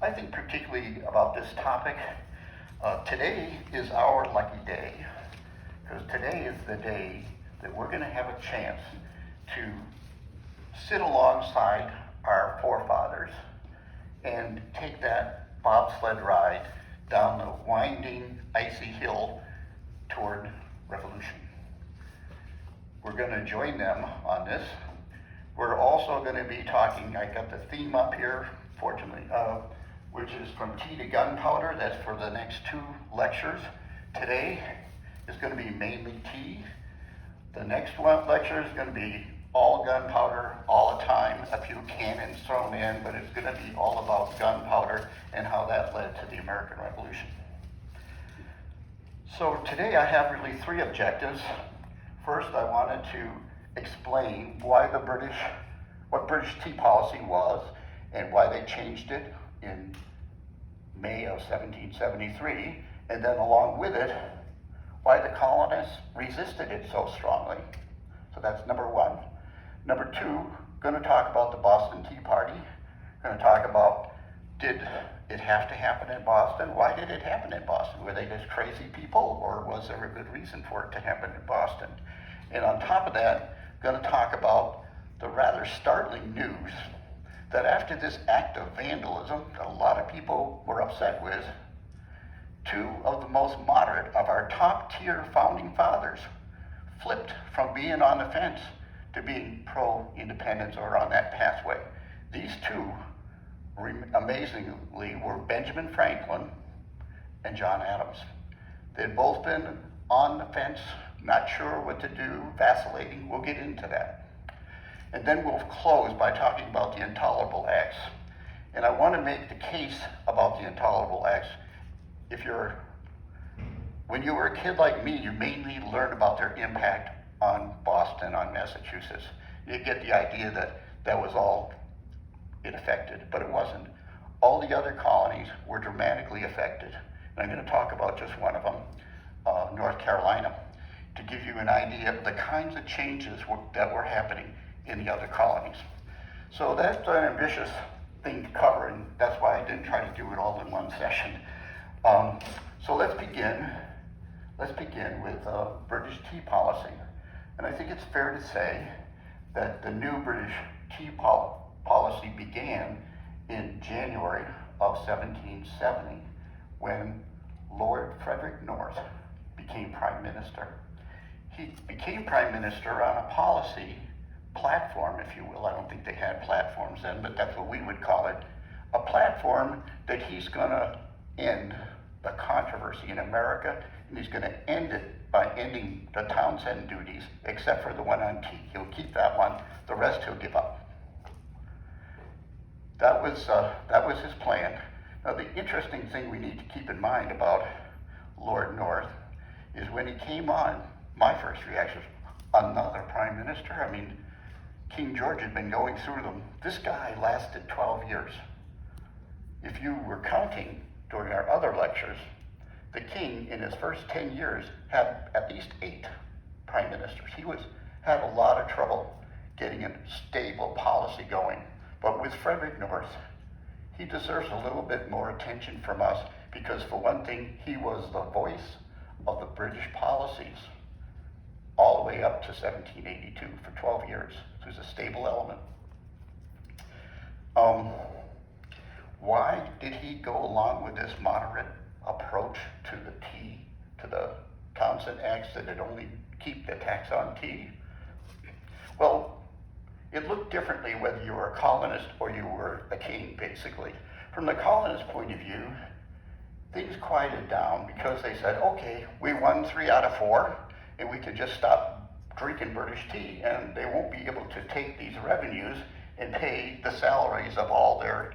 I think particularly about this topic. Today is our lucky day, because today is the day that we're going to have a chance to sit alongside our forefathers and take that bobsled ride down the winding, icy hill toward revolution. We're going to join them on this. We're also going to be talking, I got the theme up here, fortunately, which is from tea to gunpowder. That's for the next two lectures. Today is going to be mainly tea. The next one lecture is going to be all gunpowder, all the time, a few cannons thrown in, but it's going to be all about gunpowder and how that led to the American Revolution. So today I have really three objectives. First, I wanted to explain what British tea policy was and why they changed it in May of 1773, and then along with it, why the colonists resisted it so strongly. So that's number one. Number two, going to talk about the Boston Tea Party. Going to talk about, did it have to happen in Boston? Why did it happen in Boston? Were they just crazy people, or was there a good reason for it to happen in Boston? And on top of that, going to talk about the rather startling news that after this act of vandalism that a lot of people were upset with, two of the most moderate of our top tier founding fathers flipped from being on the fence to being pro-independence or on that pathway. These two, amazingly, were Benjamin Franklin and John Adams. They'd both been on the fence, not sure what to do, vacillating. We'll get into that. And then we'll close by talking about the Intolerable Acts. And I want to make the case about the Intolerable Acts. When you were a kid like me, you mainly learned about their impact on Boston, on Massachusetts. You get the idea that that was all it affected, but it wasn't. All the other colonies were dramatically affected. And I'm going to talk about just one of them, North Carolina, to give you an idea of the kinds of changes that were happening in the other colonies. So that's an ambitious thing to cover, and that's why I didn't try to do it all in one session. So let's begin. Let's begin with British tea policy. And I think it's fair to say that the new British tea policy began in January of 1770 when Lord Frederick North became Prime Minister. He became Prime Minister on a policy platform, if you will. I don't think they had platforms then, but that's what we would call it. A platform that he's going to end the controversy in America, and he's going to end it by ending the Townshend duties, except for the one on tea. He'll keep that one. The rest he'll give up. That was his plan. Now, the interesting thing we need to keep in mind about Lord North is when he came on, my first reaction was, another prime minister? I mean, King George had been going through them. This guy lasted 12 years. If you were counting during our other lectures, the king in his first 10 years had at least 8 prime ministers. He had a lot of trouble getting a stable policy going. But with Frederick North, he deserves a little bit more attention from us because, for one thing, he was the voice of the British policies all the way up to 1782 for 12 years. So he was a stable element. Why did he go along with this moderate approach to the Townshend Acts that would only keep the tax on tea? Well, it looked differently whether you were a colonist or you were a king, basically. From the colonist point of view, things quieted down because they said, okay, we won 3 out of 4, and we can just stop drinking British tea, and they won't be able to take these revenues and pay the salaries of all their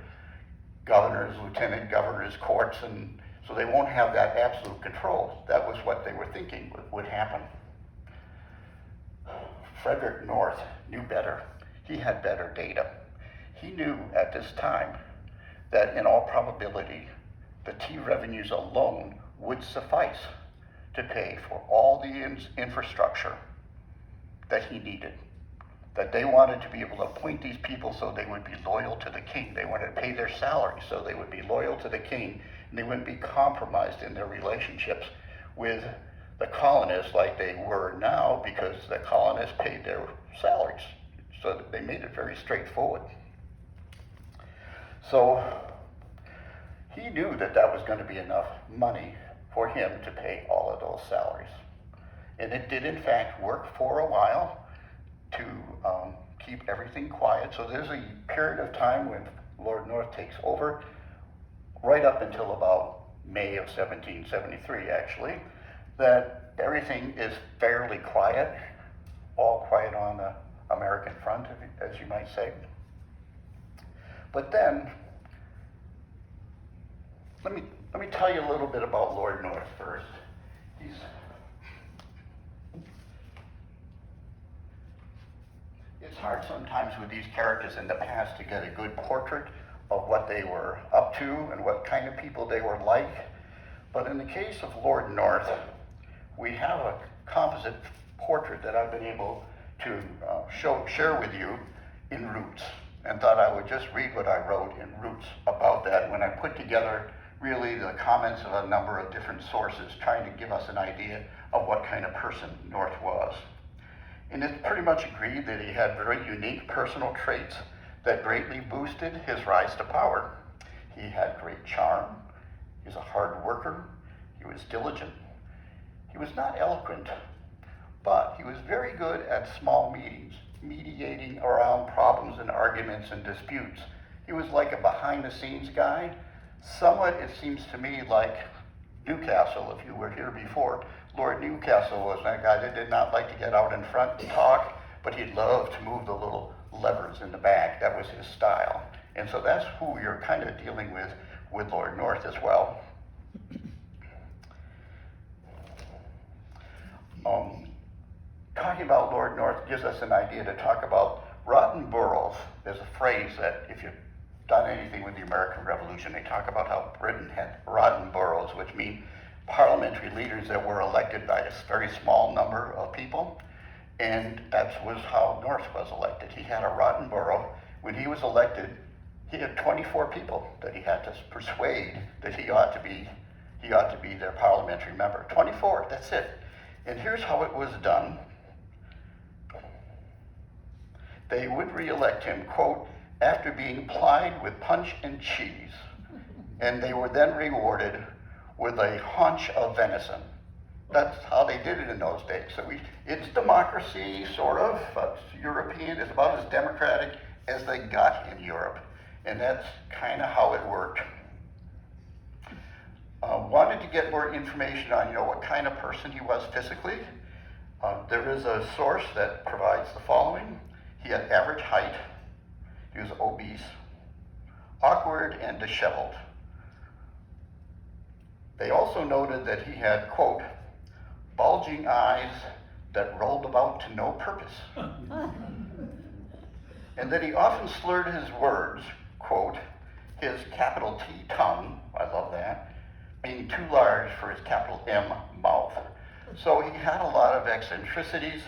governors, lieutenant governors, courts, and so they won't have that absolute control. That was what they were thinking would happen. Frederick North knew better. He had better data. He knew at this time that in all probability, the tea revenues alone would suffice to pay for all the infrastructure that he needed. that they wanted to be able to appoint these people so they would be loyal to the king. They wanted to pay their salary so they would be loyal to the king, and they wouldn't be compromised in their relationships with the colonists like they were now, because the colonists paid their salaries. So they made it very straightforward. So he knew that that was going to be enough money for him to pay all of those salaries. And it did in fact work for a while to keep everything quiet. So there's a period of time when Lord North takes over, right up until about May of 1773 actually, that everything is fairly quiet, all quiet on the American front, as you might say. But then, let me tell you a little bit about Lord North first. It's hard sometimes with these characters in the past to get a good portrait of what they were up to and what kind of people they were like. But in the case of Lord North, we have a composite portrait that I've been able to share with you in Roots, and thought I would just read what I wrote in Roots about that when I put together really the comments of a number of different sources trying to give us an idea of what kind of person North was. And it's pretty much agreed that he had very unique personal traits that greatly boosted his rise to power. He had great charm, he was a hard worker, he was diligent, he was not eloquent, but he was very good at small meetings, mediating around problems and arguments and disputes. He was like a behind-the-scenes guy, somewhat, it seems to me, like Newcastle, if you were here before. Lord Newcastle was that guy that did not like to get out in front and talk, but he loved to move the little levers in the back. That was his style. And so that's who you're kind of dealing with Lord North as well. Talking about Lord North gives us an idea to talk about rotten boroughs. There's a phrase that if you've done anything with the American Revolution, they talk about how Britain had rotten boroughs, which mean parliamentary leaders that were elected by a very small number of people. And that was how North was elected. He had a rotten borough. When he was elected, he had 24 people that he had to persuade that he ought to be their parliamentary member. 24, that's it. And here's how it was done. They would re-elect him, quote, after being plied with punch and cheese, and they were then rewarded with a haunch of venison. That's how they did it in those days. So it's democracy, sort of, but European is about as democratic as they got in Europe. And that's kind of how it worked. Wanted to get more information on, what kind of person he was physically. There is a source that provides the following. He had average height. He was obese, awkward, and disheveled. They also noted that he had, quote, bulging eyes that rolled about to no purpose. And that he often slurred his words, quote, his capital T tongue, I love that, being too large for his capital M mouth. So he had a lot of eccentricities,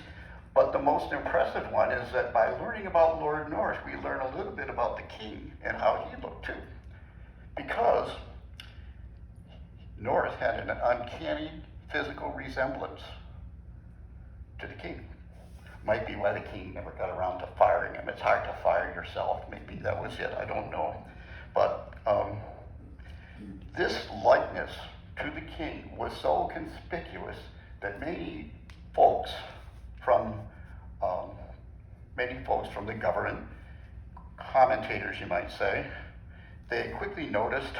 but the most impressive one is that by learning about Lord North, we learn a little bit about the king and how he looked too. Because North had an uncanny physical resemblance to the king. Might be why the king never got around to firing him. It's hard to fire yourself. Maybe that was it. I don't know. But this likeness to the king was so conspicuous that many folks from the government, commentators you might say, they quickly noticed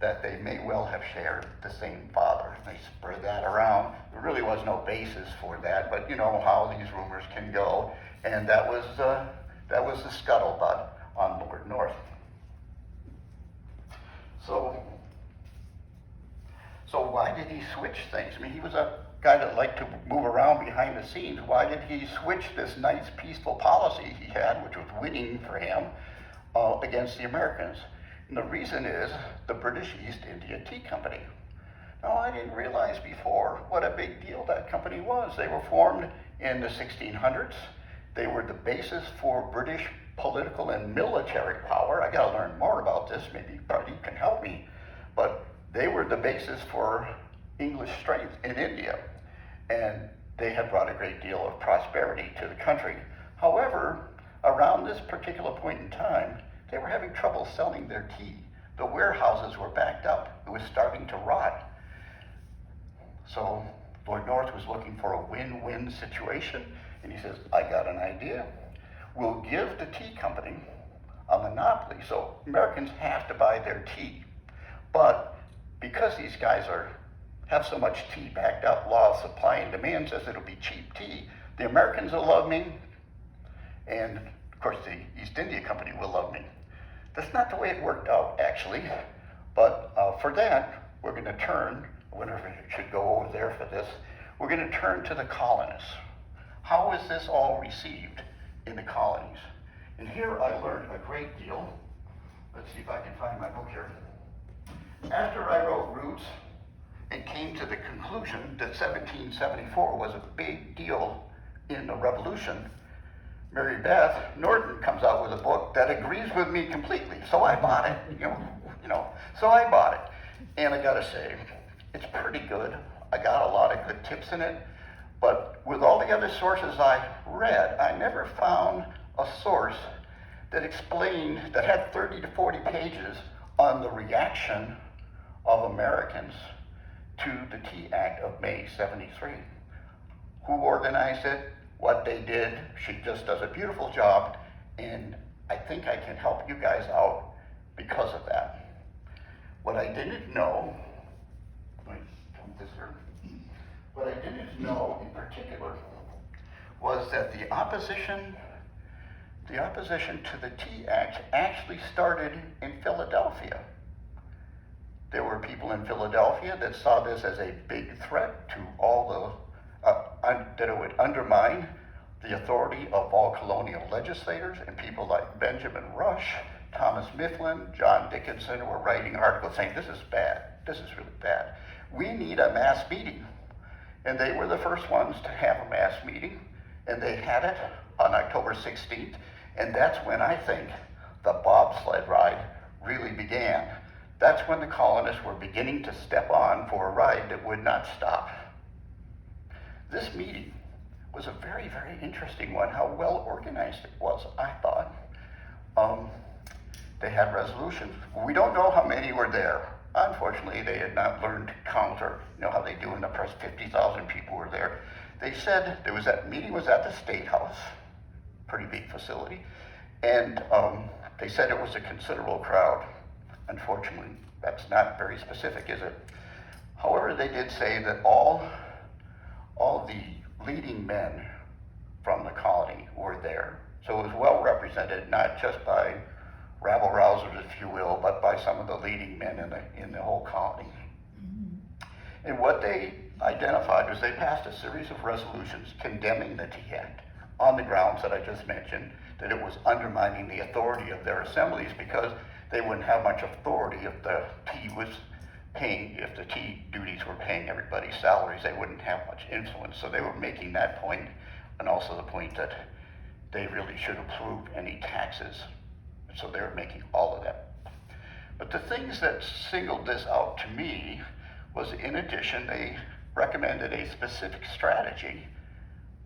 that they may well have shared the same father. They spread that around. There really was no basis for that, but you know how these rumors can go, and that was the scuttlebutt on Lord North. So why did he switch things? I mean, he was a guy that liked to move around behind the scenes. Why did he switch this nice, peaceful policy he had, which was winning for him, against the Americans? And the reason is the British East India Tea Company. Now, I didn't realize before what a big deal that company was. They were formed in the 1600s. They were the basis for British political and military power. I gotta learn more about this, maybe Pradeep can help me. But they were the basis for English strength in India. And they had brought a great deal of prosperity to the country. However, around this particular point in time, they were having trouble selling their tea. The warehouses were backed up. It was starting to rot. So Lord North was looking for a win-win situation, and he says, I got an idea. We'll give the tea company a monopoly, so Americans have to buy their tea. But because these guys have so much tea backed up, law of supply and demand says it'll be cheap tea, the Americans will love me, and of course the East India Company will love me. That's not the way it worked out, actually, but for that, we're going to turn, whenever it should go over there for this, we're going to turn to the colonists. How is this all received in the colonies? And here I learned a great deal. Let's see if I can find my book here. After I wrote Roots and came to the conclusion that 1774 was a big deal in the Revolution, Mary Beth Norton comes out with a book that agrees with me completely. So I bought it, so I bought it. And I gotta say, it's pretty good. I got a lot of good tips in it, but with all the other sources I read, I never found a source that had 30 to 40 pages on the reaction of Americans to the Tea Act of May 73. Who organized it, what they did. She just does a beautiful job, and I think I can help you guys out because of that. What I didn't know, what I didn't know in particular was that the opposition to the Tea Act actually started in Philadelphia. There were people in Philadelphia that saw this as a big threat to all the that it would undermine the authority of all colonial legislators, and people like Benjamin Rush, Thomas Mifflin, John Dickinson were writing articles saying, this is bad, this is really bad. We need a mass meeting. And they were the first ones to have a mass meeting, and they had it on October 16th, and that's when I think the bobsled ride really began. That's when the colonists were beginning to step on for a ride that would not stop. This meeting was a very, very interesting one, how well organized it was, I thought. They had resolutions. We don't know how many were there. Unfortunately, they had not learned to count, or how they do in the press, 50,000 people were there. They said that meeting was at the State House, pretty big facility, and they said it was a considerable crowd. Unfortunately, that's not very specific, is it? However, they did say that all the leading men from the colony were there. So it was well represented, not just by rabble-rousers, if you will, but by some of the leading men in the whole colony. Mm-hmm. And what they identified was they passed a series of resolutions condemning the Tea Act on the grounds that I just mentioned, that it was undermining the authority of their assemblies because they wouldn't have much authority if the tea duties were paying everybody's salaries, they wouldn't have much influence. So they were making that point, and also the point that they really should approve any taxes. So they were making all of that. But the things that singled this out to me was, in addition, they recommended a specific strategy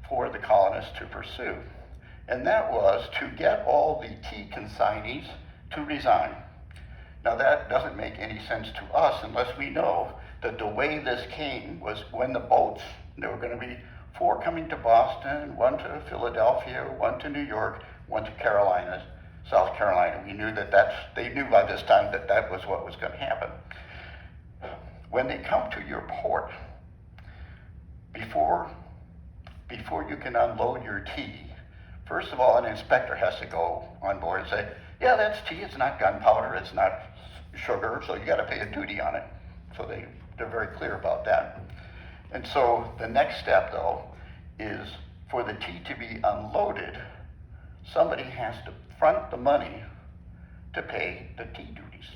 for the colonists to pursue. And that was to get all the tea consignees to resign. Now that doesn't make any sense to us unless we know that the way this came was when the boats, there were going to be 4 coming to Boston, 1 to Philadelphia, 1 to New York, 1 to South Carolina. We knew they knew by this time that was what was going to happen. When they come to your port, before you can unload your tea, first of all, an inspector has to go on board and say, yeah, that's tea, it's not gunpowder, it's not sugar, so you got to pay a duty on it. So they're very clear about that. And so the next step, though, is for the tea to be unloaded, somebody has to front the money to pay the tea duties.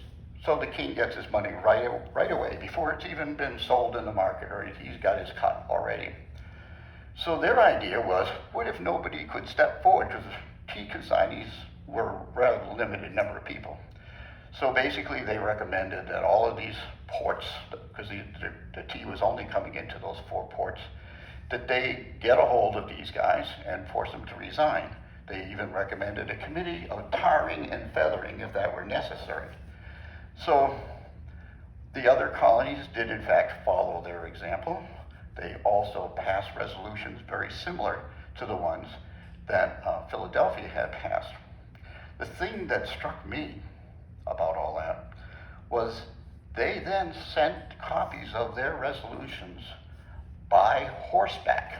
So the king gets his money right away, before it's even been sold in the market, or he's got his cut already. So their idea was, what if nobody could step forward, because tea consignees were a rather limited number of people. So basically they recommended that all of these ports, because the tea was only coming into those 4 ports, that they get a hold of these guys and force them to resign. They even recommended a committee of tarring and feathering if that were necessary. So the other colonies did in fact follow their example. They also passed resolutions very similar to the ones that Philadelphia had passed. The thing that struck me about all that was they then sent copies of their resolutions by horseback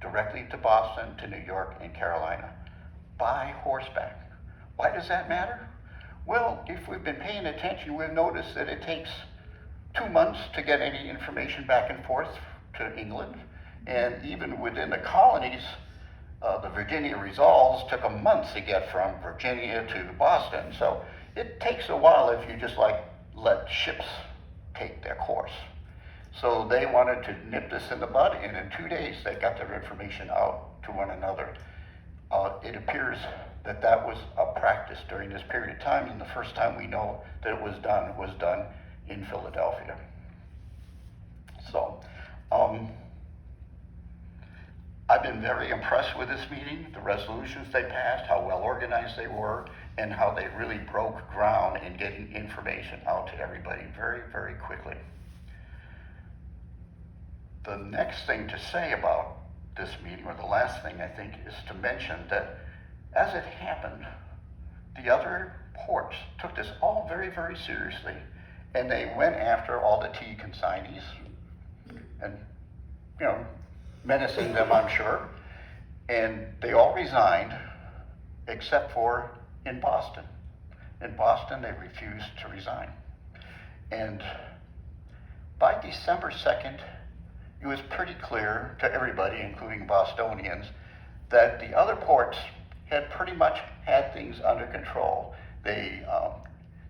directly to Boston, to New York, and Carolina, by horseback. Why does that matter? Well, if we've been paying attention, we've noticed that it takes 2 months to get any information back and forth to England, and even within the colonies, the Virginia Resolves took a month to get from Virginia to Boston. So it takes a while if you just let ships take their course. So they wanted to nip this in the bud, and in 2 days they got their information out to one another. It appears that that was a practice during this period of time, and the first time we know that it was done in Philadelphia. So, I've been very impressed with this meeting, the resolutions they passed, how well organized they were, and how they really broke ground in getting information out to everybody very, very quickly. The next thing to say about this meeting, or the last thing I think, is to mention that as it happened, the other ports took this all very, very seriously, and they went after all the tea consignees and, menacing them, I'm sure, and they all resigned except for in Boston. In Boston, they refused to resign. And by December 2nd, it was pretty clear to everybody, including Bostonians, that the other ports had pretty much had things under control. They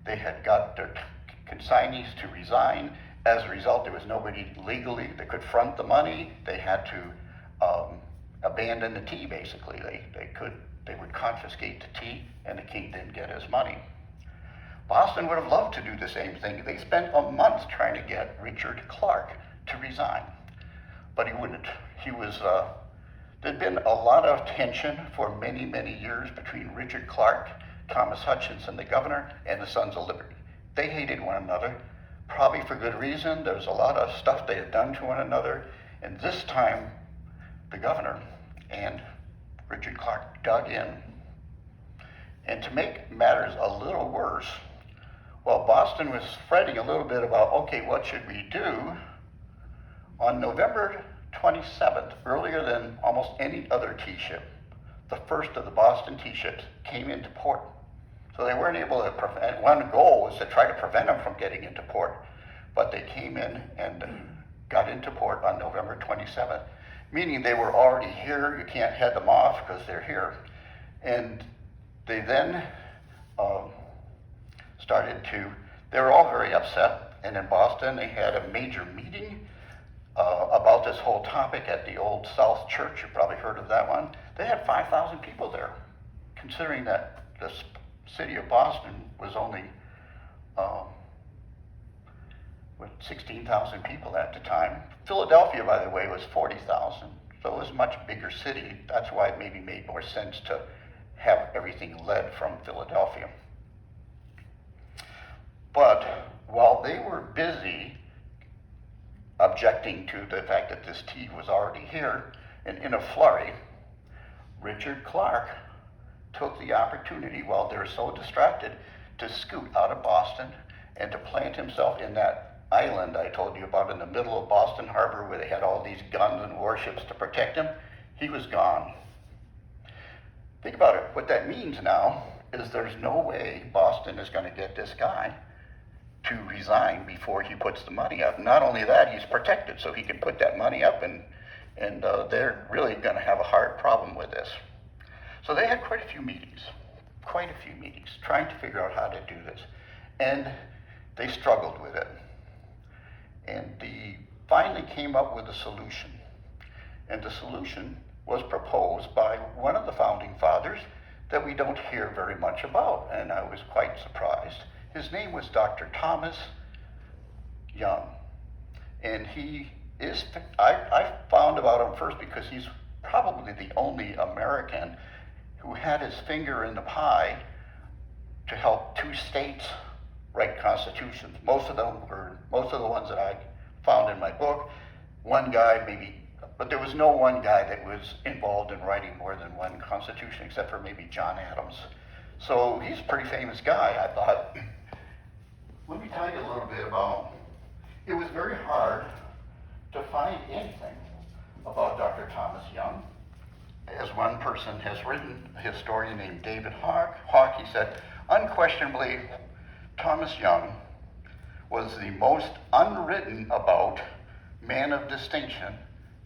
had got their consignees to resign. As a result, there was nobody legally that could front the money. They had to abandon the tea, basically. They would confiscate the tea, and the king didn't get his money. Boston would have loved to do the same thing. They spent a month trying to get Richard Clark to resign, but he wouldn't. There'd been a lot of tension for many, many years between Richard Clark, Thomas Hutchinson, the governor, and the Sons of Liberty. They hated one another, probably for good reason. There was a lot of stuff they had done to one another, and this time, the governor and Richard Clark dug in. And to make matters a little worse, while Boston was fretting a little bit about, okay, what should we do? On November 27th, earlier than almost any other tea ship, the first of the Boston tea ships came into port. So they weren't able to prevent, one goal was to try to prevent them from getting into port, but they came in and got into port on November 27th, meaning they were already here. You can't head them off because they're here. And they then they were all very upset, and in Boston they had a major meeting about this whole topic at the Old South Church. You've probably heard of that one. They had 5,000 people there, considering that the city of Boston was only 16,000 people at the time. Philadelphia, by the way, was 40,000, so it was a much bigger city. That's why it maybe made more sense to have everything led from Philadelphia. But while they were busy objecting to the fact that this tea was already here, and in a flurry, Richard Clark took the opportunity, while they're so distracted, to scoot out of Boston and to plant himself in that island I told you about in the middle of Boston Harbor, where they had all these guns and warships to protect him. He was gone. Think about it. What that means now is there's no way Boston is going to get this guy to resign before he puts the money up. Not only that, he's protected, so he can put that money up, and they're really going to have a hard problem with this. So they had quite a few meetings, trying to figure out how to do this. And they struggled with it. And the finally came up with a solution. And the solution was proposed by one of the founding fathers that we don't hear very much about, and I was quite surprised. His name was Dr. Thomas Young. And I found about him first because he's probably the only American who had his finger in the pie to help two states write constitutions. Most of the ones that I found in my book, one guy maybe, but there was no one guy that was involved in writing more than one constitution except for maybe John Adams. So he's a pretty famous guy, I thought. Let me tell you a little bit about him. It was very hard to find anything about Dr. Thomas Young. As one person has written, a historian named David Hawke, he said, unquestionably, Thomas Young was the most unwritten about man of distinction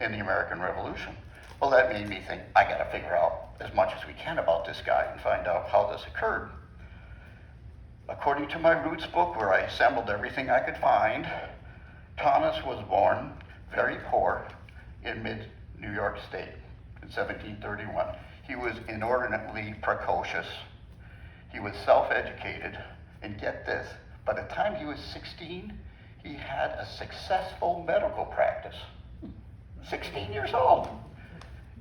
in the American Revolution. Well, that made me think, I gotta figure out as much as we can about this guy and find out how this occurred. According to my Roots book, where I assembled everything I could find, Thomas was born very poor in mid-New York State in 1731. He was inordinately precocious. He was self-educated, and get this, by the time he was 16, he had a successful medical practice. 16 years old.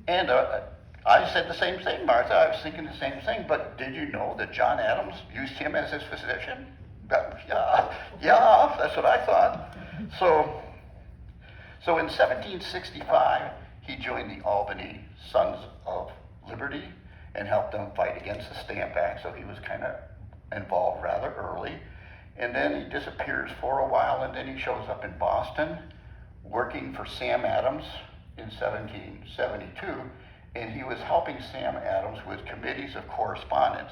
And I said the same thing, Martha. I was thinking the same thing, but did you know that John Adams used him as his physician? Yeah, that's what I thought. So in 1765, he joined the Albany Sons of Liberty and helped them fight against the Stamp Act, so he was kind of involved rather early. And then he disappears for a while, and then he shows up in Boston, working for Sam Adams in 1772, and he was helping Sam Adams with committees of correspondence.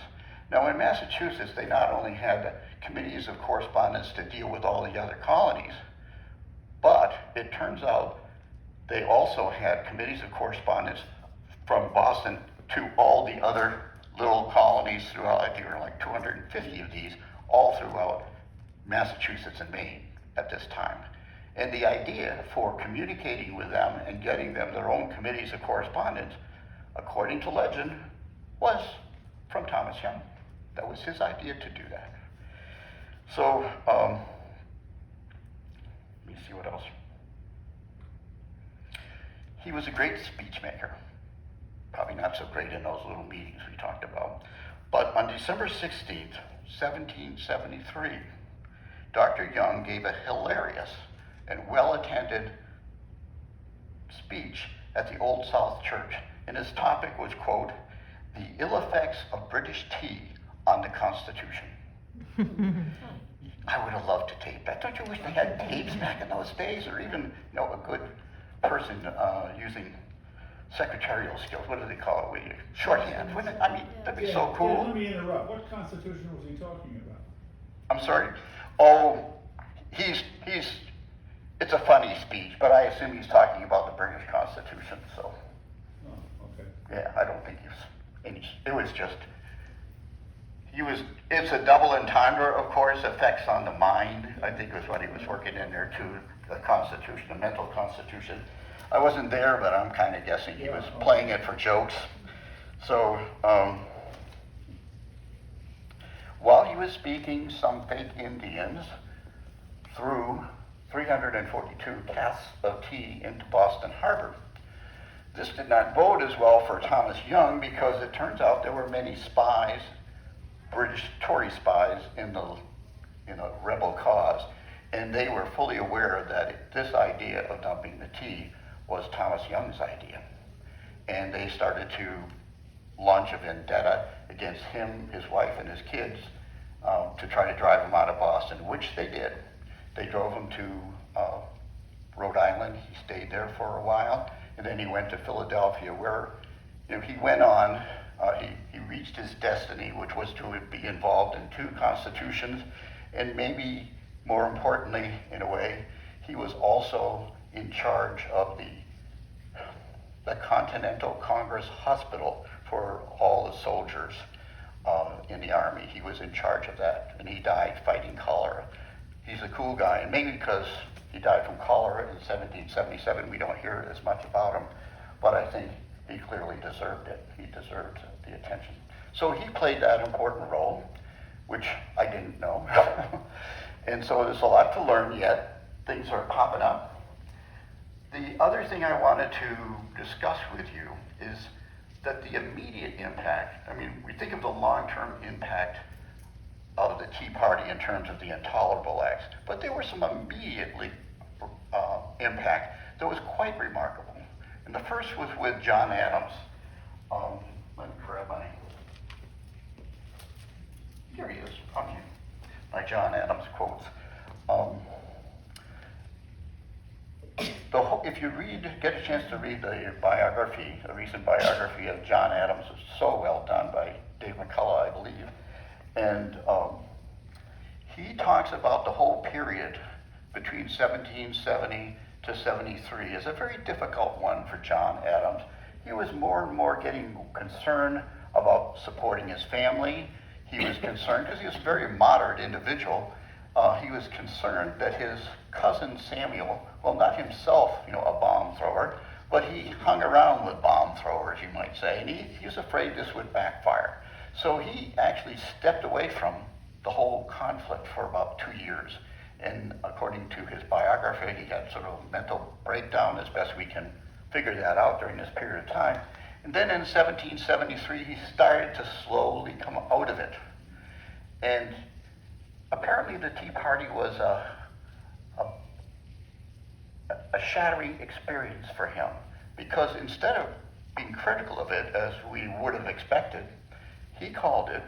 Now in Massachusetts, they not only had committees of correspondence to deal with all the other colonies, but it turns out they also had committees of correspondence from Boston to all the other little colonies throughout. I think there were like 250 of these, all throughout Massachusetts and Maine at this time. And the idea for communicating with them and getting them their own committees of correspondence, according to legend, was from Thomas Young. That was his idea to do that. So, let me see what else. He was a great speech maker. Probably not so great in those little meetings we talked about. But on December 16th, 1773, Dr. Young gave a hilarious and well-attended speech at the Old South Church. And his topic was, quote, the ill effects of British tea on the Constitution. I would have loved to tape that. Don't you wish they had tapes back in those days? Or even, a good person using secretarial skills. What do they call it? Shorthand. Wouldn't it? I mean, that'd be so cool. Yeah, let me interrupt. What Constitution was he talking about? I'm sorry? Oh, it's a funny speech, but I assume he's talking about the British Constitution, so. Oh, okay. Yeah, I don't think it's a double entendre, of course, effects on the mind, I think was what he was working in there too, the Constitution, the mental Constitution. I wasn't there, but I'm kind of guessing he was playing it for jokes. So, while he was speaking, some fake Indians threw 342 casks of tea into Boston Harbor. This did not bode as well for Thomas Young because it turns out there were many spies, British Tory spies in the rebel cause, and they were fully aware that this idea of dumping the tea was Thomas Young's idea. And they started to launch a vendetta against him, his wife, and his kids to try to drive him out of Boston, which they did. They drove him to Rhode Island. He stayed there for a while, and then he went to Philadelphia, where he went on. He reached his destiny, which was to be involved in two constitutions, and maybe more importantly, in a way, he was also in charge of the Continental Congress Hospital for all the soldiers in the Army. He was in charge of that, and he died fighting cholera. He's a cool guy, and maybe because He died from cholera in 1777. We don't hear as much about him, but I think he clearly deserved it. He deserved the attention. So he played that important role, which I didn't know. And so there's a lot to learn yet. Things are popping up. The other thing I wanted to discuss with you is that the immediate impact, I mean, we think of the long-term impact of the Tea Party in terms of the intolerable acts, but there was some immediately impact that was quite remarkable. And the first was with John Adams. Let me grab here he is, okay, my John Adams quotes. If you get a chance to read the biography, a recent biography of John Adams, it's so well done by Dave McCullough, I believe. And he talks about the whole period between 1770 to 73 as a very difficult one for John Adams. He was more and more getting concerned about supporting his family. He was concerned, because he was a very moderate individual, he was concerned that his cousin Samuel, well, not himself, a bomb thrower, but he hung around with bomb throwers, you might say, and he was afraid this would backfire. So he actually stepped away from the whole conflict for about 2 years. And according to his biography, he had sort of a mental breakdown, as best we can figure that out during this period of time. And then in 1773, he started to slowly come out of it. And apparently the Tea Party was a shattering experience for him, because instead of being critical of it, as we would have expected, he called it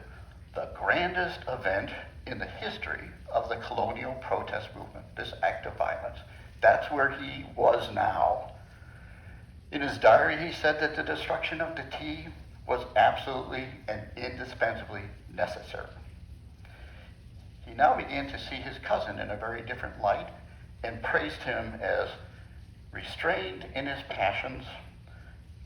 the grandest event in the history of the colonial protest movement, this act of violence. That's where he was now. In his diary, he said that the destruction of the tea was absolutely and indispensably necessary. He now began to see his cousin in a very different light and praised him as restrained in his passions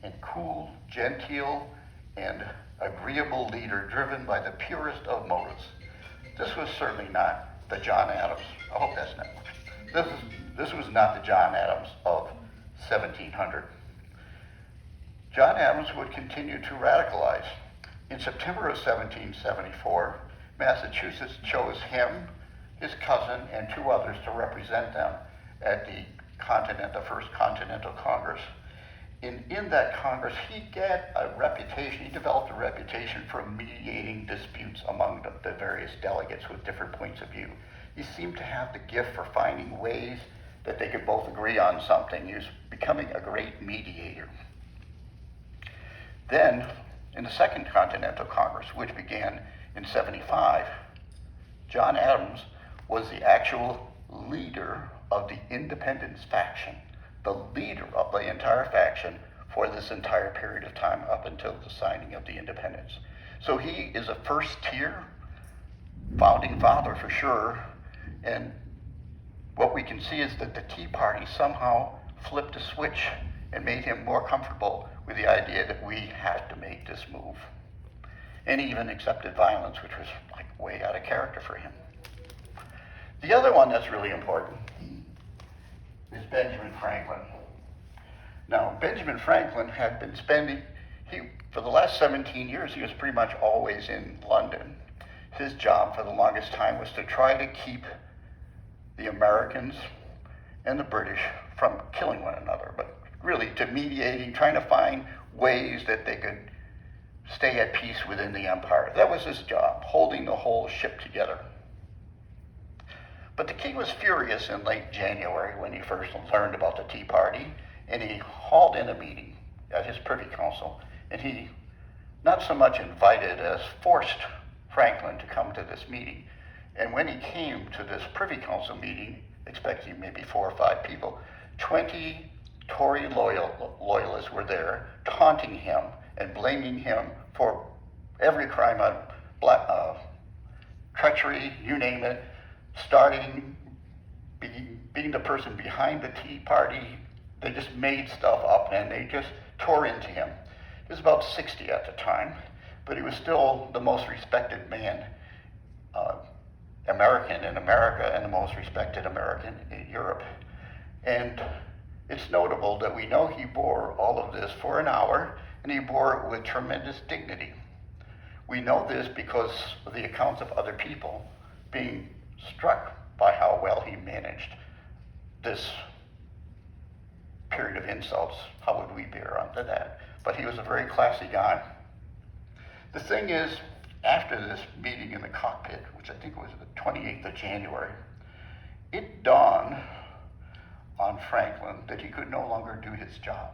and cool, genteel, and agreeable leader driven by the purest of motives. This was certainly not the John Adams. I hope that's not. This was not the John Adams of 1700. John Adams would continue to radicalize. In September of 1774, Massachusetts chose him, his cousin, and 2 others to represent them at the First Continental Congress. In that Congress, he developed a reputation for mediating disputes among the various delegates with different points of view. He seemed to have the gift for finding ways that they could both agree on something. He was becoming a great mediator. Then, in the Second Continental Congress, which began in 75, John Adams was the actual leader of the independence faction, the leader of the entire faction for this entire period of time up until the signing of the independence. So he is a first-tier founding father for sure, and what we can see is that the Tea Party somehow flipped a switch and made him more comfortable with the idea that we have to make this move. And he even accepted violence, which was like way out of character for him. The other one that's really important is Benjamin Franklin. Now, Benjamin Franklin had been for the last 17 years, he was pretty much always in London. His job for the longest time was to try to keep the Americans and the British from killing one another, but really to mediating, trying to find ways that they could stay at peace within the empire. That was his job, holding the whole ship together. But the king was furious in late January when he first learned about the Tea Party, and he called in a meeting at his Privy Council, and he not so much invited as forced Franklin to come to this meeting. And when he came to this Privy Council meeting, expecting maybe 4 or 5 people, 20 Tory loyalists were there, taunting him and blaming him for every crime on treachery, you name it, being the person behind the Tea Party. They just made stuff up and they just tore into him. He was about 60 at the time, but he was still the most respected man, American in America, and the most respected American in Europe. And it's notable that we know he bore all of this for an hour, and he bore it with tremendous dignity. We know this because of the accounts of other people being struck by how well he managed this period of insults. How would we bear under that? But he was a very classy guy. The thing is, after this meeting in the cockpit, which I think was the 28th of January, it dawned on Franklin that he could no longer do his job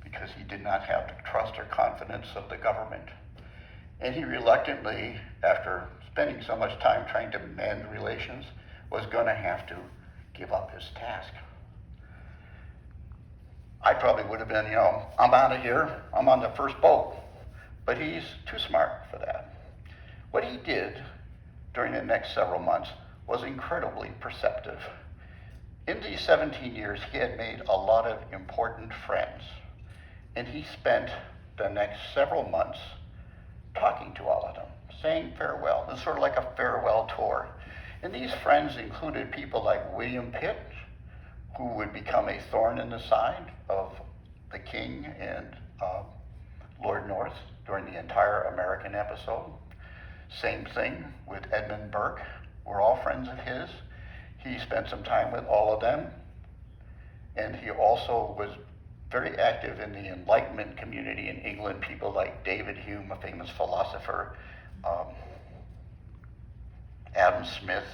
because he did not have the trust or confidence of the government. And he reluctantly, after spending so much time trying to mend relations, was going to have to give up his task. I probably would have been, I'm out of here, I'm on the first boat. But he's too smart for that. What he did during the next several months was incredibly perceptive. In these 17 years, he had made a lot of important friends, and he spent the next several months talking to all of them, saying farewell. It was sort of like a farewell tour. And these friends included people like William Pitt, who would become a thorn in the side of the king and Lord North during the entire American episode. Same thing with Edmund Burke. We're all friends of his. He spent some time with all of them. And he also was very active in the Enlightenment community in England. People like David Hume, a famous philosopher, Adam Smith,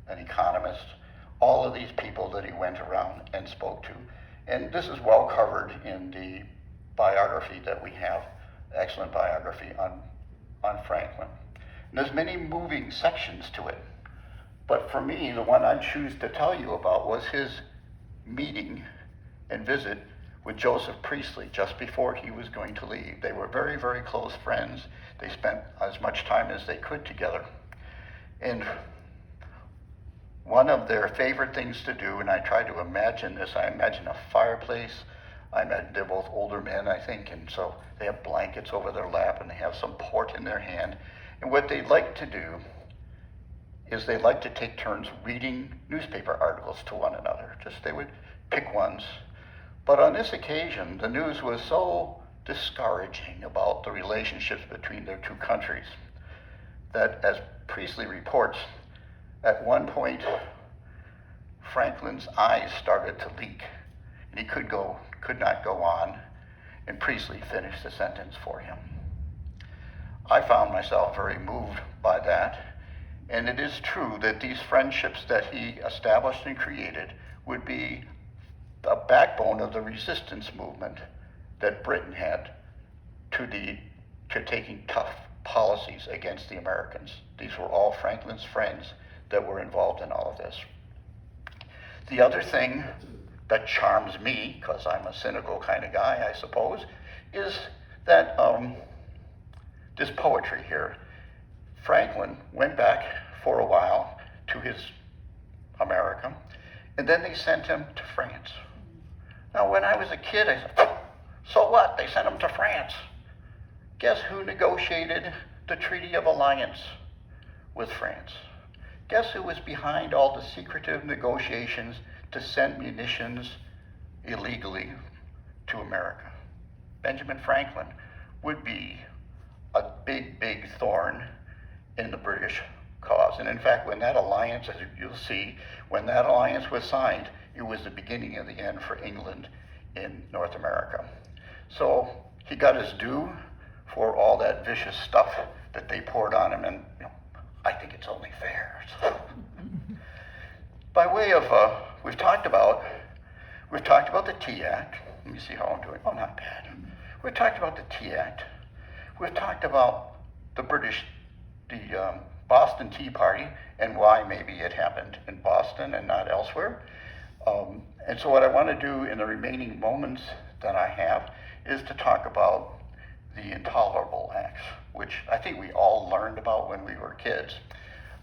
an economist, all of these people that he went around and spoke to. And this is well covered in the biography that we have, excellent biography on Franklin. And there's many moving sections to it. But for me, the one I choose to tell you about was his meeting and visit with Joseph Priestley just before he was going to leave. They were very, very close friends. They spent as much time as they could together. And one of their favorite things to do, and I try to imagine this, I imagine a fireplace. I imagine they're both older men, I think, and so they have blankets over their lap and they have some port in their hand. And what they like to do is they like to take turns reading newspaper articles to one another. Just they would pick ones. But on this occasion, the news was so discouraging about the relationships between their two countries that, as Priestley reports, at one point, Franklin's eyes started to leak, and he could not go on, and Priestley finished the sentence for him. I found myself very moved by that, and it is true that these friendships that he established and created would be a backbone of the resistance movement that Britain had to taking tough policies against the Americans. These were all Franklin's friends that were involved in all of this. The other thing that charms me, because I'm a cynical kind of guy, I suppose, is that this poetry here. Franklin went back for a while to his America, and then they sent him to France. Now, when I was a kid, I said, so what? They sent him to France. Guess who negotiated the Treaty of Alliance with France? Guess who was behind all the secretive negotiations to send munitions illegally to America? Benjamin Franklin would be a big, big thorn in the British cause. And in fact, when that alliance, as you'll see, when that alliance was signed, it was the beginning of the end for England in North America. So he got his due for all that vicious stuff that they poured on him, and I think it's only fair. By way of, we've talked about the Tea Act. Let me see how I'm doing. Oh, not bad. We've talked about the Tea Act. We've talked about the Boston Tea Party and why maybe it happened in Boston and not elsewhere. And so what I want to do in the remaining moments that I have is to talk about the Intolerable Acts, which I think we all learned about when we were kids.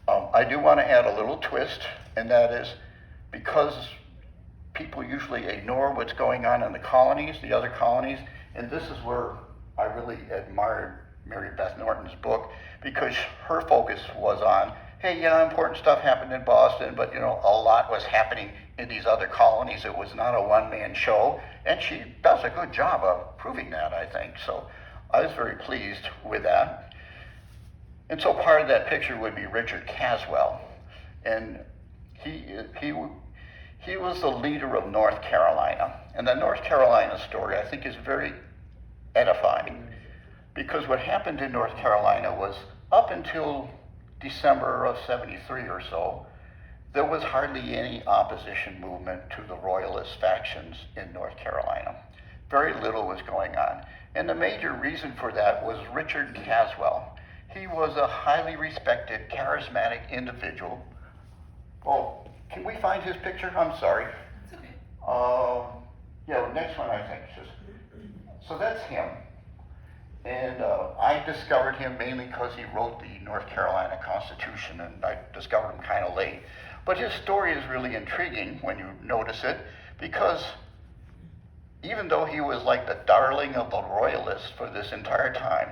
I do want to add a little twist, and that is because people usually ignore what's going on in the colonies, the other colonies, and this is where I really admired Mary Beth Norton's book, because her focus was on, hey, important stuff happened in Boston, but a lot was happening in these other colonies. It was not a one-man show, and she does a good job of proving that, I think. So I was very pleased with that. And so part of that picture would be Richard Caswell, and he was the leader of North Carolina. And the North Carolina story, I think, is very edifying, because what happened in North Carolina was, up until December of '73 or so, there was hardly any opposition movement to the Royalist factions in North Carolina. Very little was going on. And the major reason for that was Richard Caswell. He was a highly respected, charismatic individual. Oh, can we find his picture? I'm sorry. It's okay. Yeah, the next one, I think. So that's him. And I discovered him mainly because he wrote the North Carolina Constitution, and I discovered him kind of late. But his story is really intriguing when you notice it, because even though he was like the darling of the Royalists for this entire time,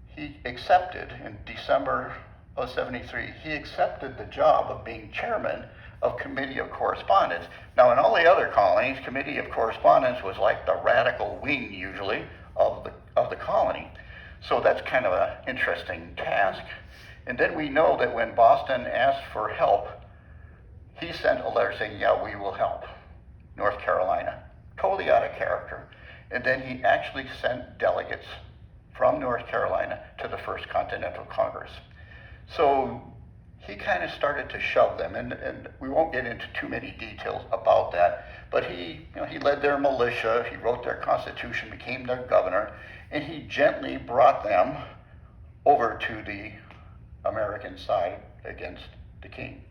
he accepted in December of '73, he accepted the job of being chairman of Committee of Correspondence. Now, in all the other colonies, Committee of Correspondence was like the radical wing, usually, of the colony. So that's kind of an interesting task. And then we know that when Boston asked for help, he sent a letter saying, yeah, we will help North Carolina. Totally out of character. And then he actually sent delegates from North Carolina to the First Continental Congress. So he kind of started to shove them, and we won't get into too many details about that, but he led their militia, he wrote their constitution, became their governor, and he gently brought them over to the American side against the king.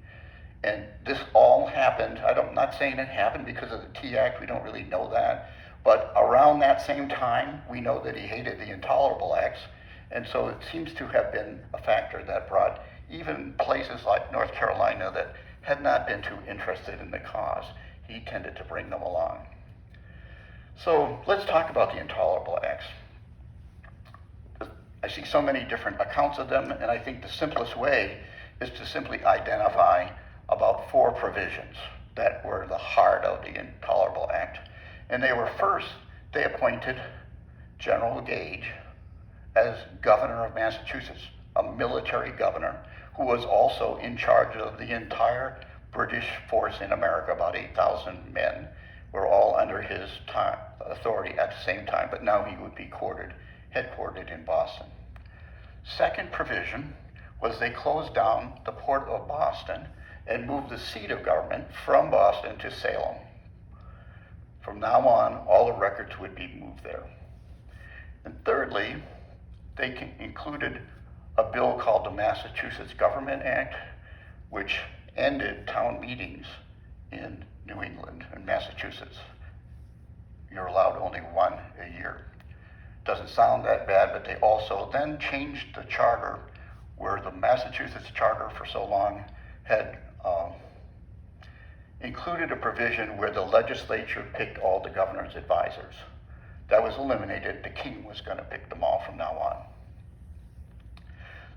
And this all happened, I'm not saying it happened because of the Tea Act, we don't really know that, but around that same time, we know that he hated the Intolerable Acts, and so it seems to have been a factor that brought even places like North Carolina that had not been too interested in the cause, he tended to bring them along. So let's talk about the Intolerable Acts. I see so many different accounts of them, and I think the simplest way is to simply identify about 4 provisions that were the heart of the Intolerable Act. And they were, first, they appointed General Gage as governor of Massachusetts, a military governor who was also in charge of the entire British force in America. About 8,000 men were all under his authority at the same time, but now he would be headquartered in Boston. Second provision was they closed down the port of Boston and moved the seat of government from Boston to Salem. From now on, all the records would be moved there. And thirdly, they included a bill called the Massachusetts Government Act, which ended town meetings in New England and Massachusetts. You're allowed only 1 a year. Doesn't sound that bad, but they also then changed the charter, where the Massachusetts charter for so long had included a provision where the legislature picked all the governor's advisors. That was eliminated. The king was going to pick them all from now on.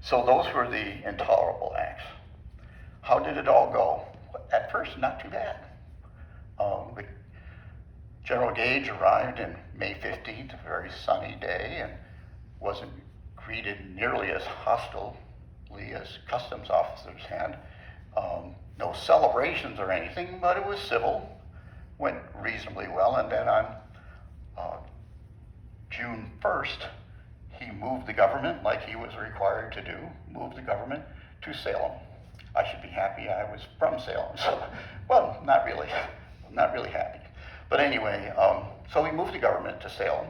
So those were the Intolerable Acts. How did it all go? At first, not too bad. General Gage arrived on May 15th, a very sunny day, and wasn't greeted nearly as hostilely as customs officers had. No celebrations or anything, but it was civil, went reasonably well, and then on June 1st, he moved the government, like he was required to do, moved the government to Salem. I should be happy I was from Salem, so, well, not really happy. But anyway, so he moved the government to Salem.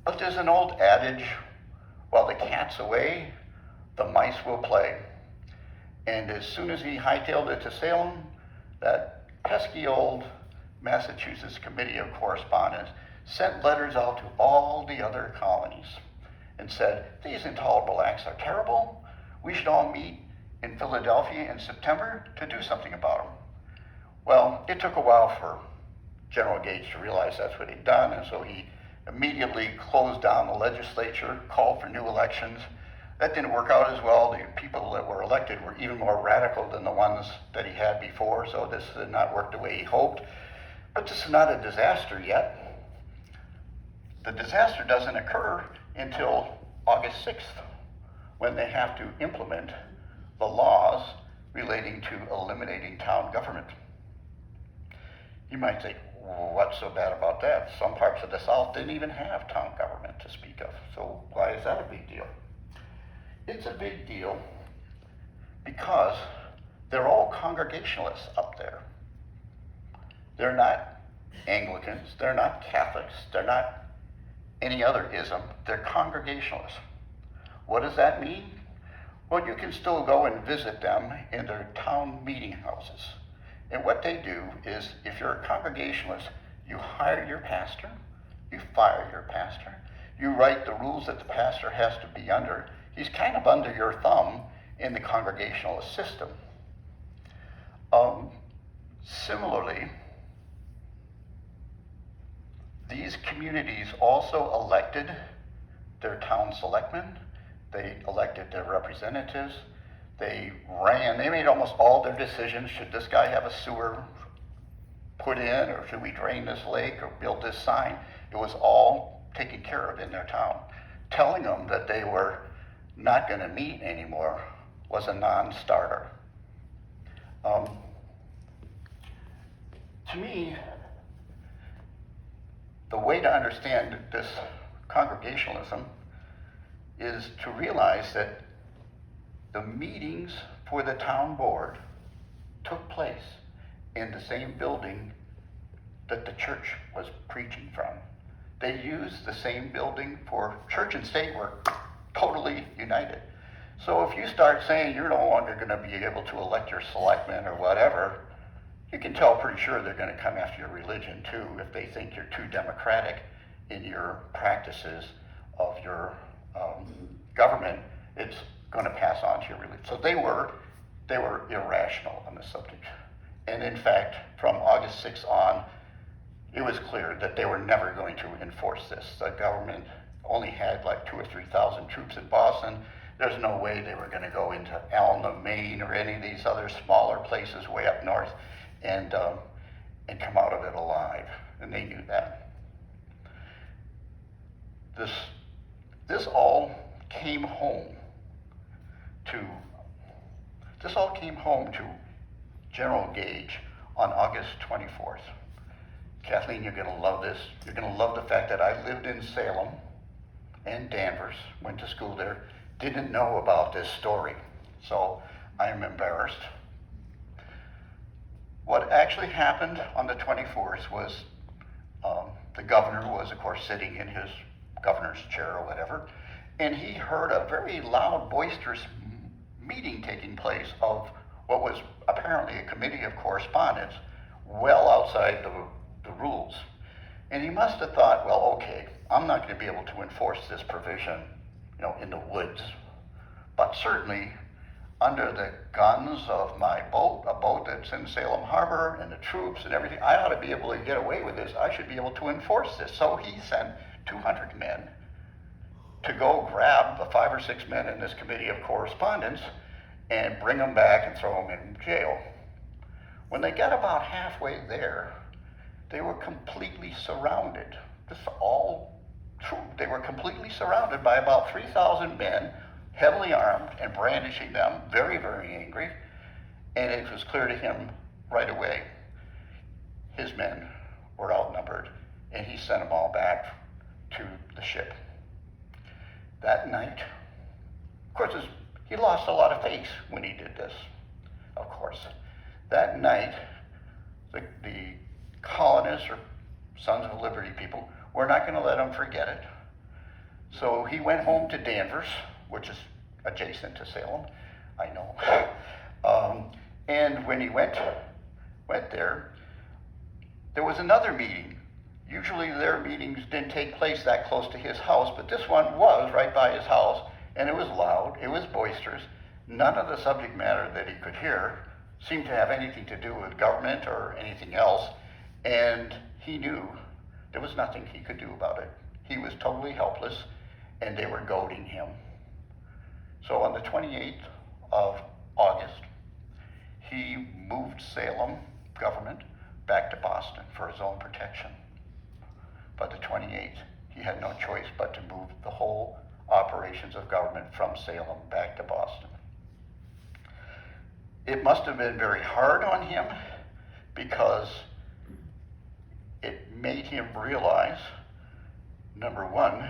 But there's an old adage, while the cat's away, the mice will play. And as soon as he hightailed it to Salem, that pesky old Massachusetts Committee of Correspondence sent letters out to all the other colonies and said, these Intolerable Acts are terrible. We should all meet in Philadelphia in September to do something about them. Well, it took a while for General Gage to realize that's what he'd done, and so he immediately closed down the legislature, called for new elections. That didn't work out as well. The people that were elected were even more radical than the ones that he had before, so this did not work the way he hoped. But this is not a disaster yet. The disaster doesn't occur until August 6th, when they have to implement the laws relating to eliminating town government. You might think, well, what's so bad about that? Some parts of the South didn't even have town government to speak of, so why is that a big deal? It's a big deal because they're all Congregationalists up there. They're not Anglicans, they're not Catholics, they're not any other ism, they're Congregationalists. What does that mean? Well, you can still go and visit them in their town meeting houses. And what they do is, if you're a Congregationalist, you hire your pastor, you fire your pastor, you write the rules that the pastor has to be under. He's kind of under your thumb in the Congregationalist system. Similarly, these communities also elected their town selectmen, they elected their representatives, they made almost all their decisions. Should this guy have a sewer put in, or should we drain this lake, or build this sign? It was all taken care of in their town. Telling them that they were not going to meet anymore was a non-starter. To me, the way to understand this Congregationalism is to realize that the meetings for the town board took place in the same building that the church was preaching from. They used the same building for church and state were totally united. So if you start saying you're no longer going to be able to elect your selectmen or whatever, you can tell pretty sure they're going to come after your religion too if they think you're too democratic in your practices of your government. It's going to pass on to your religion. So they were irrational on the subject. And in fact, from August 6th on, it was clear that they were never going to enforce this. The government only had like 2,000 or 3,000 troops in Boston. There's no way they were going to go into Alma, Maine, or any of these other smaller places way up north and come out of it alive. And they knew that. This all came home to General Gage on August 24th. Kathleen, you're going to love this. You're going to love the fact that I lived in Salem and Danvers, went to school there, didn't know about this story. So I'm embarrassed. What actually happened on the 24th was the governor was, of course, sitting in his governor's chair or whatever, and he heard a very loud, boisterous meeting taking place of what was apparently a committee of correspondence well outside the rules. And he must have thought, well, okay, I'm not going to be able to enforce this provision, in the woods, but certainly under the guns of my boat, a boat that's in Salem Harbor, and the troops and everything, I ought to be able to get away with this. I should be able to enforce this. So he sent 200 men to go grab the 5 or 6 men in this committee of correspondence and bring them back and throw them in jail. When they got about halfway there, they were completely surrounded. This is all true. They were completely surrounded by about 3,000 men, heavily armed and brandishing them, very, very angry. And it was clear to him right away, his men were outnumbered, and he sent them all back to the ship. That night, of course, he lost a lot of face when he did this, of course. That night, the colonists or Sons of Liberty people were not going to let him forget it. So he went home to Danvers, which is adjacent to Salem, I know. And when he went there was another meeting. Usually their meetings didn't take place that close to his house, but this one was right by his house, and it was loud, it was boisterous. None of the subject matter that he could hear seemed to have anything to do with government or anything else, and he knew there was nothing he could do about it. He was totally helpless, and they were goading him. So on the 28th of Salem government back to Boston for his own protection. By the 28th, he had no choice but to move the whole operations of government from Salem back to Boston. It must have been very hard on him because it made him realize, number one,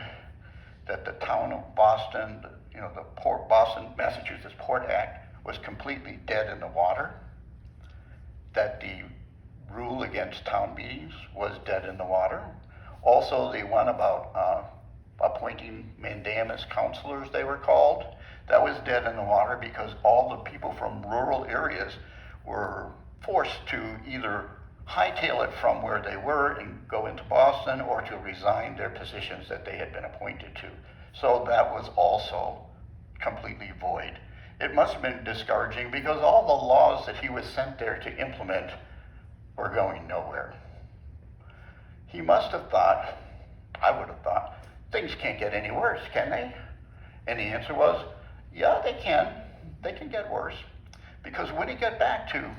that the town of Boston, the Boston, Massachusetts Port Act was completely dead in the water, that the rule against town meetings was dead in the water. Also, the one about appointing mandamus counselors, they were called, that was dead in the water because all the people from rural areas were forced to either hightail it from where they were and go into Boston or to resign their positions that they had been appointed to. So that was also completely void. It must have been discouraging because all the laws that he was sent there to implement were going nowhere. He must have thought, I would have thought, things can't get any worse, can they? And the answer was, yeah, they can. They can get worse. Because when he got back to,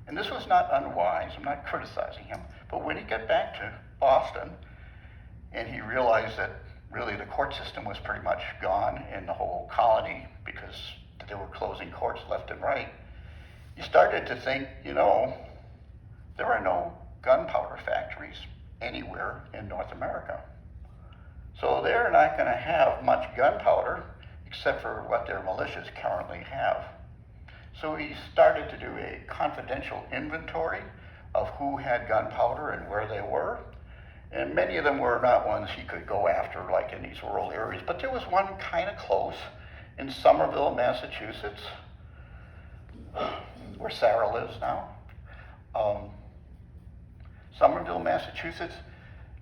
and this was not unwise, I'm not criticizing him, but when he got back to Boston and he realized that really the court system was pretty much gone in the whole colony because they were closing courts left and right, he started to think, there are no gunpowder factories anywhere in North America. So they're not going to have much gunpowder except for what their militias currently have. So he started to do a confidential inventory of who had gunpowder and where they were. And many of them were not ones he could go after like in these rural areas, but there was one kind of close in Somerville, Massachusetts, where Sarah lives now. Somerville, Massachusetts,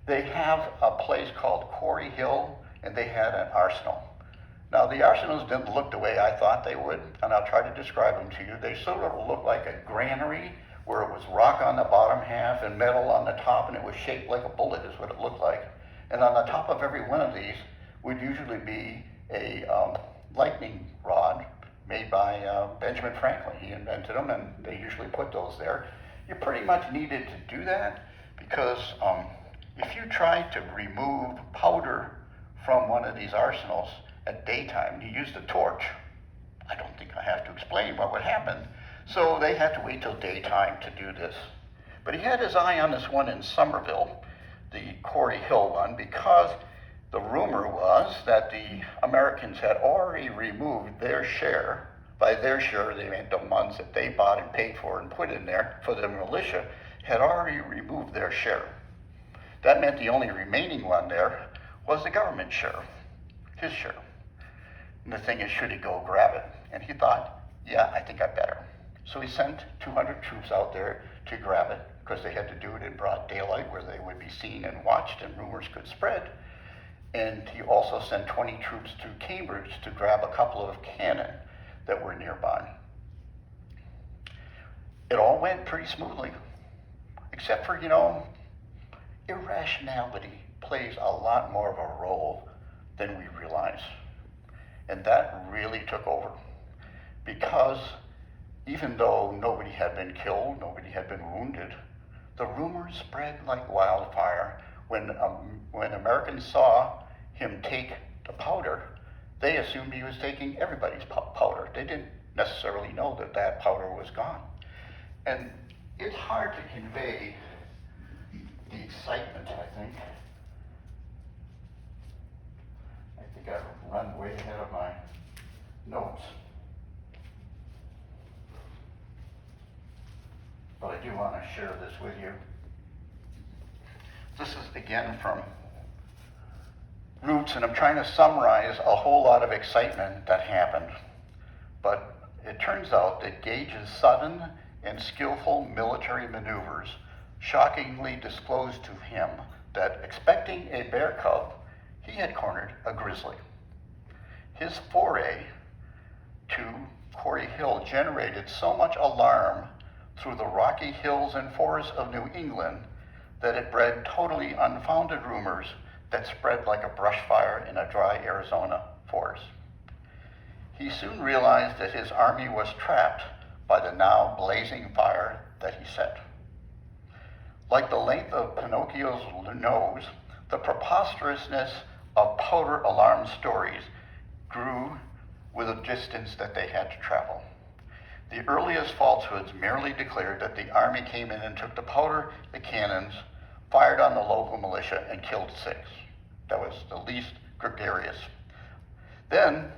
they have a place called Quarry Hill, and they had an arsenal. Now, the arsenals didn't look the way I thought they would, and I'll try to describe them to you. They sort of looked like a granary where it was rock on the bottom half and metal on the top, and it was shaped like a bullet is what it looked like. And on the top of every one of these would usually be a lightning rod made by Benjamin Franklin. He invented them, and they usually put those there. You pretty much needed to do that because if you tried to remove powder from one of these arsenals at daytime, you used a torch. I don't think I have to explain what would happen. So they had to wait till daytime to do this. But he had his eye on this one in Somerville, the Quarry Hill one, because the rumor was that the Americans had already removed their share. By their share, they meant the ones that they bought and paid for and put in there for the militia, had already removed their share. That meant the only remaining one there was the government share, his share. And the thing is, should he go grab it? And he thought, yeah, I think I better. So he sent 200 troops out there to grab it, because they had to do it in broad daylight where they would be seen and watched and rumors could spread. And he also sent 20 troops to Cambridge to grab a couple of cannon that were nearby. It all went pretty smoothly, except for, irrationality plays a lot more of a role than we realize. And that really took over, because even though nobody had been killed, nobody had been wounded, the rumors spread like wildfire. When Americans saw him take the powder, they assumed he was taking everybody's powder. They didn't necessarily know that that powder was gone. And it's hard to convey the excitement, I think. I think I've run way ahead of my notes. But I do want to share this with you. This is again from Roots, and I'm trying to summarize a whole lot of excitement that happened. But it turns out that Gage's sudden and skillful military maneuvers shockingly disclosed to him that, expecting a bear cub, he had cornered a grizzly. His foray to Quarry Hill generated so much alarm through the rocky hills and forests of New England that it bred totally unfounded rumors that spread like a brush fire in a dry Arizona forest. He soon realized that his army was trapped by the now blazing fire that he set. Like the length of Pinocchio's nose, the preposterousness of powder alarm stories grew with the distance that they had to travel. The earliest falsehoods merely declared that the army came in and took the powder, the cannons, fired on the local militia, and killed 6. That was the least gregarious. Then,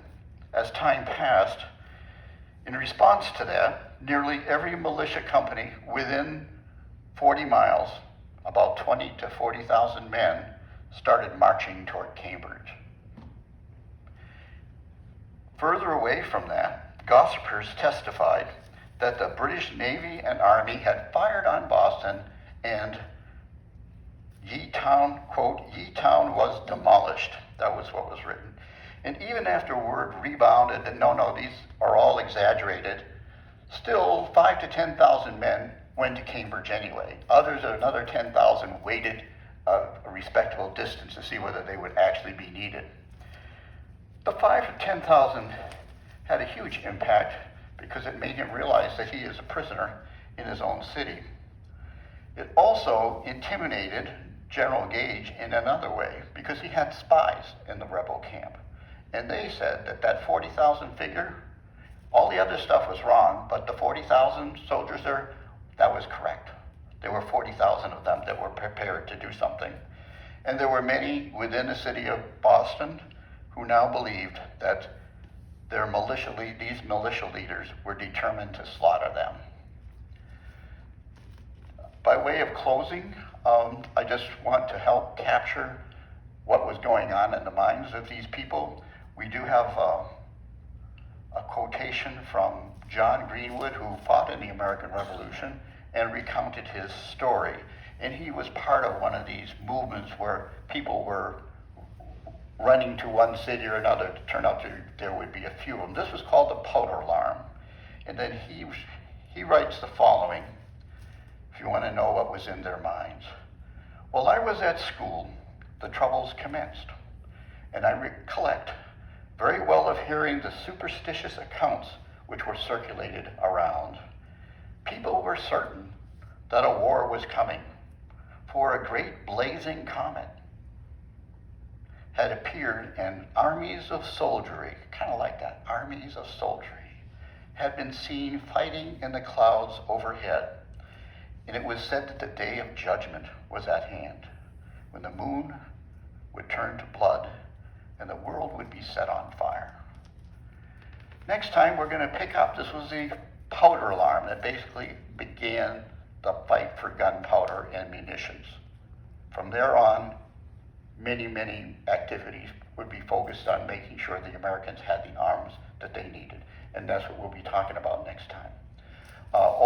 as time passed, in response to that, nearly every militia company within 40 miles, about 20 to 40,000 men, started marching toward Cambridge. Further away from that, gossipers testified that the British Navy and Army had fired on Boston and Yeetown, quote, Yeetown was demolished. That was what was written. And even after word rebounded that no, these are all exaggerated, still 5 to 10,000 men went to Cambridge anyway. Others, another 10,000, waited a respectable distance to see whether they would actually be needed. The 5 to 10,000 had a huge impact because it made him realize that he is a prisoner in his own city. It also intimidated General Gage in another way because he had spies in the rebel camp. And they said that that 40,000 figure, all the other stuff was wrong, but the 40,000 soldiers there, that was correct. There were 40,000 of them that were prepared to do something. And there were many within the city of Boston who now believed that these militia leaders were determined to slaughter them. By way of closing, I just want to help capture what was going on in the minds of these people. We do have a quotation from John Greenwood, who fought in the American Revolution and recounted his story. And he was part of one of these movements where people were running to one city or another. It turned out there would be a few of them. This was called the powder alarm. And then he writes the following, if you want to know what was in their minds. While I was at school, the troubles commenced, and I recollect very well of hearing the superstitious accounts which were circulated around. People were certain that a war was coming, for a great blazing comet had appeared, and armies of soldiery, kind of like that, armies of soldiery, had been seen fighting in the clouds overhead. And it was said that the day of judgment was at hand, when the moon would turn to blood and the world would be set on fire. Next time we're going to pick up, this was the powder alarm that basically began the fight for gunpowder and munitions. From there on, many activities would be focused on making sure the Americans had the arms that they needed. And that's what we'll be talking about next time.